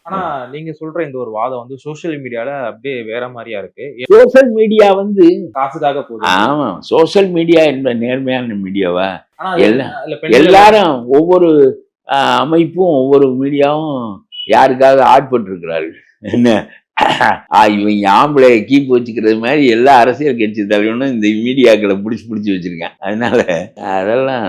ஆனா நீங்க சொல்ற இந்த ஒரு வாதம் வந்து சோசியல் மீடியால அப்படியே வேற மாதிரியா இருக்கு. சோசியல் மீடியா வந்து காசுக்காக போகுது. ஆமா சோசியல் மீடியா என்பது நேர்மையான மீடியாவா? ஆனா அது எல்லா அதுல பெண்கள் எல்லாரும் ஒவ்வொரு அமைப்பும் ஒவ்வொரு மீடியாவும் யாருக்காவது ஆட்பட்டு இருக்கிறார்கள். என்ன இவங்க ஆம்பளை கீப் வச்சுக்கிறது மாதிரி எல்லா அரசியல் கட்சி தலைவனும் இந்த மீடியாக்களை பிடிச்சி வச்சிருக்கேன். அதனால அதெல்லாம்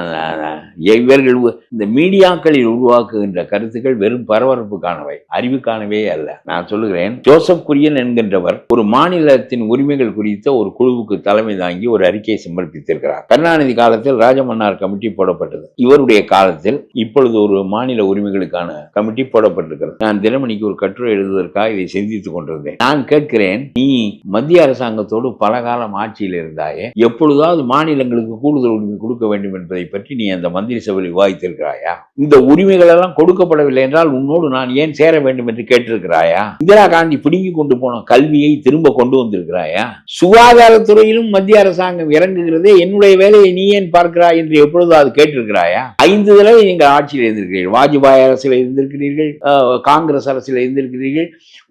இவர்கள் இந்த மீடியாக்களில் உருவாக்குகின்ற கருத்துக்கள் வெறும் பரபரப்புக்கானவை, அறிவுக்கானவே அல்ல. நான் சொல்லுகிறேன், ஜோசப் குரியன் என்கின்றவர் ஒரு மாநிலத்தின் உரிமைகள் குறித்த ஒரு குழுவுக்கு தலைமை தாங்கி ஒரு அறிக்கையை சமர்ப்பித்திருக்கிறார். கருணாநிதி காலத்தில் ராஜமன்னார் கமிட்டி போடப்பட்டது. இவருடைய காலத்தில் இப்பொழுது ஒரு மாநில உரிமைகளுக்கான கமிட்டி போடப்பட்டிருக்கிறது. நான் தினமணிக்கு ஒரு கட்டுரை எழுதுவதற்காக இதை சிந்தித்துக் கொண்டிருந்தேன். நான் கேட்கிறேன், நீ மத்திய அரசாங்கத்தோடு பல காலம் ஆட்சியில் இருந்தாயே, எப்பொழுதாவது மாநிலங்களுக்கு கூடுதல் உரிமை கொடுக்க வேண்டும் என்பதை பற்றி நீ அந்த மந்திரி சபையில் விவாதித்திருக்கிறாயா? இந்த உரிமைகள் எல்லாம் கொடுக்கப்படவில்லை என்றால் உன்னோடு நான் ஏன் சேர வேண்டும் என்று கேட்டிருக்கிறாயா? இந்திரா காந்தி பிடுங்கி கொண்டு போன கல்வியை திரும்ப கொண்டு வந்திருக்கிறாயா? சுகாதாரத்துறையிலும் மத்திய அரசாங்கம் இறங்குகிறதே, என்னுடைய வேலையை நீ ஏன் பார்க்கிறாய் என்று எப்பொழுதாவது கேட்டிருக்கிறாயா? 5 தடவை நீங்கள் ஆட்சியில் இருந்திருக்கிறீர்கள். வாஜ்பாய் அரசில் இருந்திருக்கிறீர்கள், காங்கிரஸ் அரசில் இருந்திருக்கிறீர்கள்.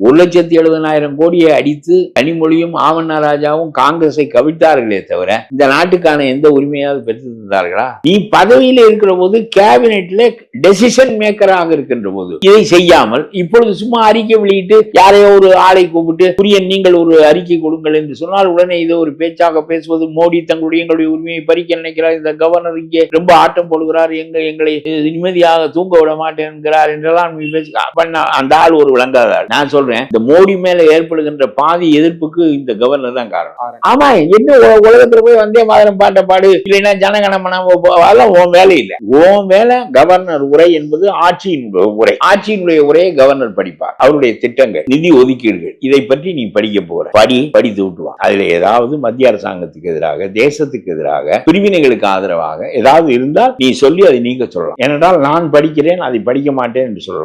1,70,000 கோடியை அடித்து கனிமொழியும் ஆவண்ணா ராஜாவும் காங்கிரஸை கவிழ்த்தார்களே தவிர இந்த நாட்டுக்கான எந்த உரிமையாவது பெற்றிருந்தார்களா? நீ பதவியில் இருக்கிற போது கேபினெட்ல டெசிஷன் மேக்கராக இருக்கின்ற போது இதை செய்யாமல் இப்பொழுது சும்மா அறிக்கை வெளியிட்டு யாரையோ ஒரு ஆளை கூப்பிட்டு குரியன் நீங்கள் ஒரு அறிக்கை கொடுங்கள் என்று சொன்னால் உடனே இதை ஒரு பேச்சாக பேசுவது, மோடி எங்களுடைய உரிமையை பறிக்க நினைக்கிறார், இந்த கவர்னர் இங்கே ரொம்ப ஆட்டம் போடுகிறார், எங்களை நிம்மதியாக தூங்க விட மாட்டேன் என்கிறார் என்றெல்லாம் அந்த ஆள் ஒரு விளங்காதார். நான் சொல்றேன், இந்த மோடி மேல ஏற்படுகின்ற பாதி எதிர்ப்புக்கு இந்த கவர்னர் தான் காரணம். ஆமா, என்ன உலகத்துல போய் வந்தே மாதிரம் பாட்ட பாடு, இல்லைன்னா ஜனகணமன, அதெல்லாம் உன் வேலை இல்லை. உன் வேலை கவர்னர் உரை என்பது ஆட்சியினுடைய உரை. ஆட்சியினுடைய உரையை கவர்னர் படிப்பார். அவருடைய திட்டங்கள், நிதி ஒதுக்கீடுகள், இதை பற்றி நீ படிக்க போற, படித்து விட்டுவான். அதுல ஏதாவது மத்திய அரசாங்கத்துக்கு எதிராக, தேசத்துக்கு எதிராக, பிரிவினைகளுக்கு ஆதரவாக ஏதாவது இருந்தால் நீ சொல்லி அதை நீங்க சொல்லலாம். ஏனென்றால் நான் படிக்கிறேன், அதை படிக்க மாட்டேன் என்று சொல்லலாம்.